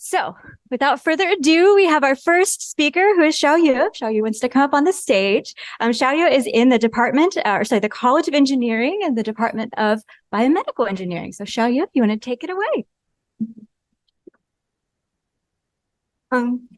So without further ado, we have our first speaker, who is Xiaoyue. Xiaoyue wants to come up on the stage. Xiaoyue is in the the College of Engineering and the Department of Biomedical Engineering. So Xiaoyue, you want to take it away?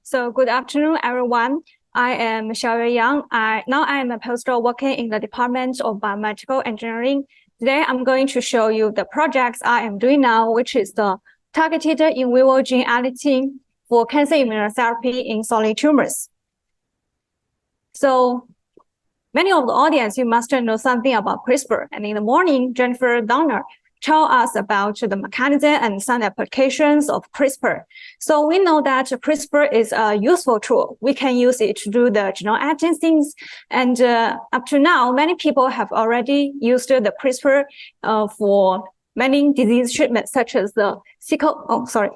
So good afternoon, everyone. I am Xiaoyue Yang. Now I am a postdoc working in the Department of Biomedical Engineering. Today, I'm going to show you the projects I am doing now, which is the targeted in vivo gene editing for cancer immunotherapy in solid tumors. So many of the audience, you must know something about CRISPR. And in the morning, Jennifer Donner told us about the mechanism and some applications of CRISPR. So we know that CRISPR is a useful tool. We can use it to do the genome editing things. And up to now, many people have already used the CRISPR for many disease treatments, such as the sickle cell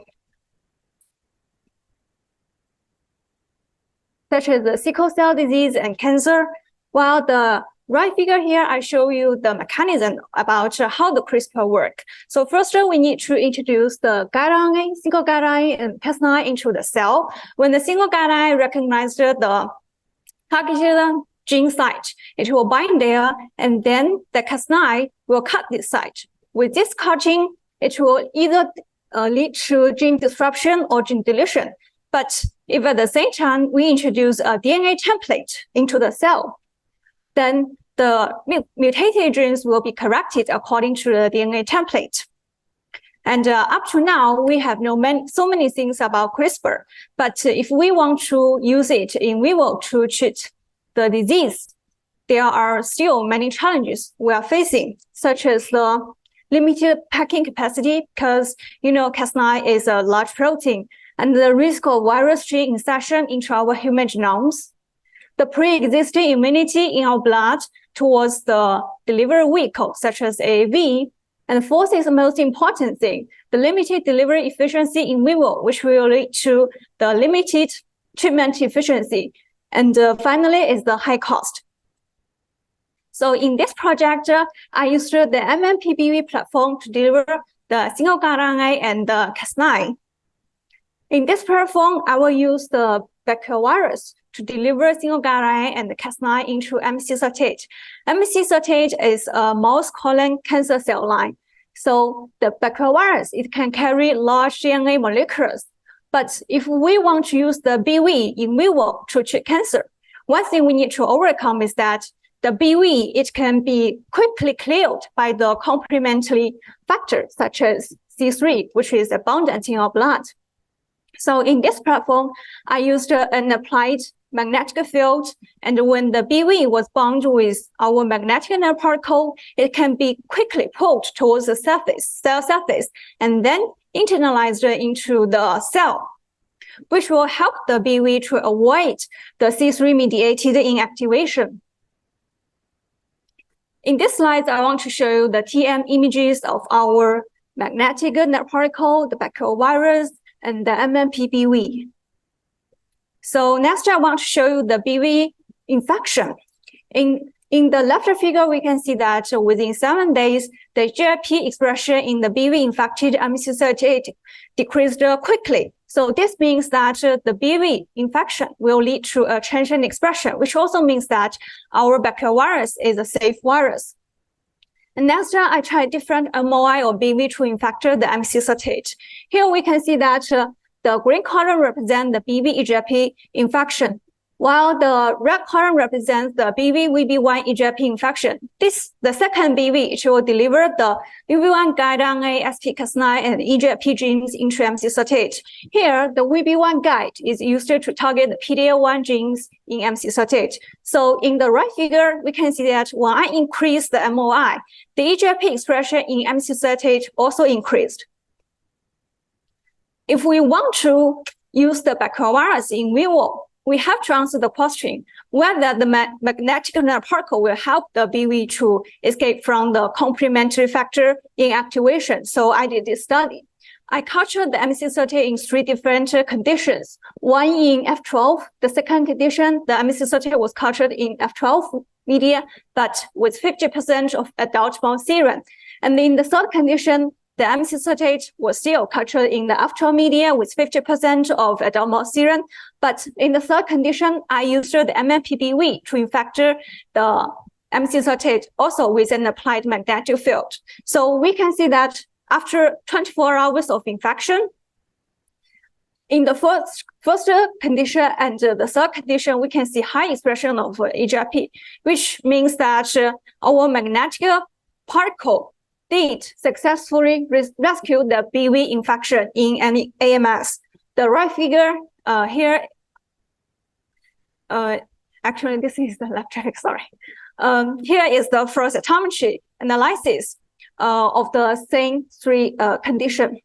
disease and cancer. While the right figure here, I show you the mechanism about how the CRISPR work. So first, we need to introduce the guide RNA, single guide RNA, and Cas9 into the cell. When the single guide RNA recognizes the targeted gene site, it will bind there, and then the Cas9 will cut this site. With this cutting, it will either lead to gene disruption or gene deletion. But if at the same time we introduce a DNA template into the cell, then the mutated genes will be corrected according to the DNA template. And up to now, we have known so many things about CRISPR. But if we want to use it in vivo to treat the disease, there are still many challenges we are facing, such as the limited packing capacity, because Cas9 is a large protein, and the risk of virus gene insertion into our human genomes, the pre-existing immunity in our blood towards the delivery vehicle, such as AAV, and fourth is the most important thing, the limited delivery efficiency in vivo, which will lead to the limited treatment efficiency, and finally is the high cost. So in this project, I used the MMPBV platform to deliver the single guide RNA and the Cas9. In this platform, I will use the bacterial virus to deliver single guide RNA and the Cas9 into MSC38. MSC38 is a mouse colon cancer cell line. So the bacterial virus, it can carry large DNA molecules. But if we want to use the BV in vivo to treat cancer, one thing we need to overcome is that the BV, it can be quickly cleared by the complementary factors such as C3, which is abundant in our blood. So in this platform, I used an applied magnetic field, and when the BV was bound with our magnetic nanoparticle, it can be quickly pulled towards the cell surface, and then internalized into the cell, which will help the BV to avoid the C3-mediated inactivation. In this slide, I want to show you the TM images of our magnetic nanoparticle, the bacterial virus, and the MMPBV. So next, I want to show you the BV infection. In the left figure, we can see that within 7 days, the GIP expression in the BV-infected MSC38 decreased quickly. So this means that the BV infection will lead to a transient expression, which also means that our bacterial virus is a safe virus. And next, I tried different MOI or BV to infect the MSC38. Here we can see that the green column represents the BV EGIP infection, while the red column represents the BV VB1 EGIP infection. The second BV, it will deliver the VB1 guide RNA, SP-Cas9, and EGIP genes into MSC38. Here, the VB1 guide is used to target the PD-L1 genes in MSC38. So in the right figure, we can see that when I increase the MOI, the EGIP expression in MSC38 also increased. If we want to use the bacterial virus in vivo, we have to answer the question whether the magnetic nanoparticle will help the BV to escape from the complementary factor inactivation. So I did this study. I cultured the MSC38 in 3 different conditions. One in F12, the second condition, the MSC38 was cultured in F12 media, but with 50% of adult bone serum. And in the third condition, the MCC38 was still cultured in the after media with 50% of adult mouse serum. But in the third condition, I used the MMPBV to infect the MCC38 also with an applied magnetic field. So we can see that after 24 hours of infection, in the first condition and the third condition, we can see high expression of EGFP, which means that our magnetic particle did successfully rescue the BV infection in any AMS. The right figure here, actually this is the left traffic, sorry. Here is the flow cytometry analysis of the same three condition.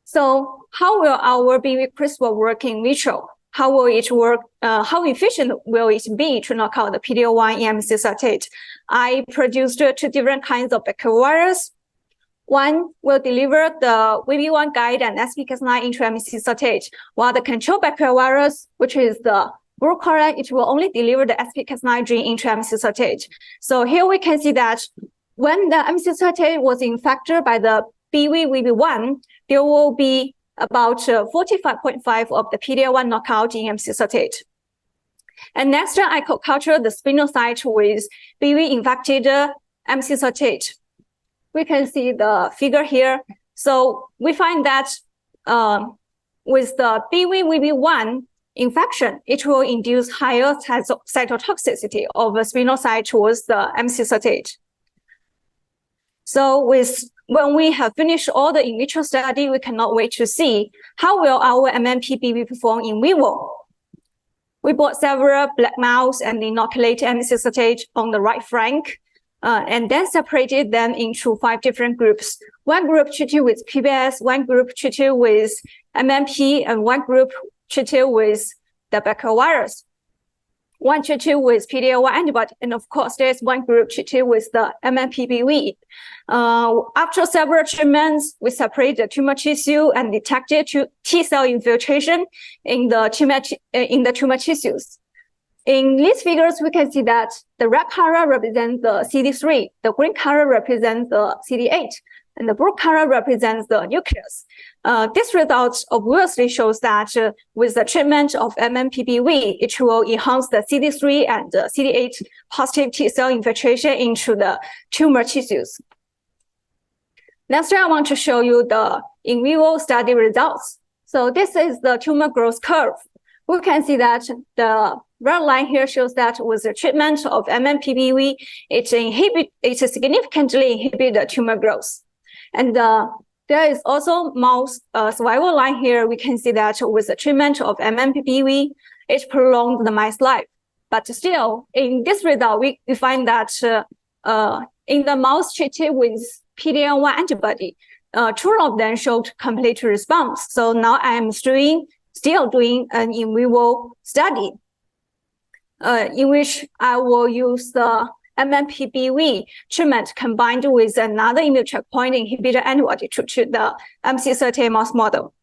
So how will our BV CRISPR work in vitro? How will it work? How efficient will it be to knock out the PD-L1 in MCC38? I produced two different kinds of bacteriovirus. One will deliver the VB1 guide and SPK9 into MCC38, while the control bacteriovirus, which is the blue color, it will only deliver the SPK9 gene into MCC38. So here we can see that when the MCC38 was infected by the VB1, there will be about 45.5 of the PD-L1 knockout in MCC38. And next, I could culture the spinocyte with BV-infected MCC38. We can see the figure here. So we find that with the BV1 infection, it will induce higher cytotoxicity of the spinocyte towards the MCC38. So when we have finished all the in vitro study, we cannot wait to see how will our MMPBV perform in vivo. We bought several black mouse and inoculated MCC38 on the right flank, and then separated them into 5 different groups. One group treated with PBS, one group treated with MMP, and one group treated with the bacteriovirus. One treated with PD-L1 antibody, and of course, there's one group treated with the MMPBV. After several treatments, we separated the tumor tissue and detected T-cell infiltration in the tumor tissues. In these figures, we can see that the red color represents the CD3, the green color represents the CD8, and the blue color represents the nucleus. This result obviously shows that with the treatment of MMPBV, it will enhance the CD3 and the CD8 positive T-cell infiltration into the tumor tissues. Next, I want to show you the in vivo study results. So this is the tumor growth curve. We can see that the red line here shows that with the treatment of MMPBV, it significantly inhibits the tumor growth. And there is also mouse survival line here. We can see that with the treatment of MMPBV, it prolonged the mice life. But still, in this result, we find that in the mouse treated with PD-L1 antibody, 2 of them showed complete response. So now I am still doing an in vivo study in which I will use the MMPBV treatment combined with another immune checkpoint inhibitor antibody to treat the MCC38 mouse model.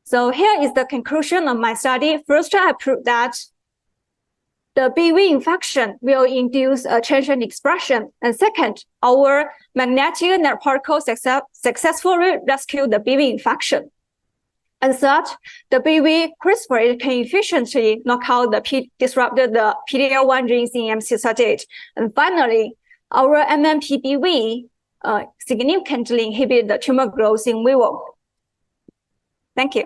So here is the conclusion of my study. First, I proved that the BV infection will induce a change in expression. And second, our magnetic net particles successfully rescue the BV infection. And third, the BV CRISPR can efficiently knock out disrupt the PD-L1 genes in MCC38. And finally, our MMPBV significantly inhibit the tumor growth in vivo. Thank you.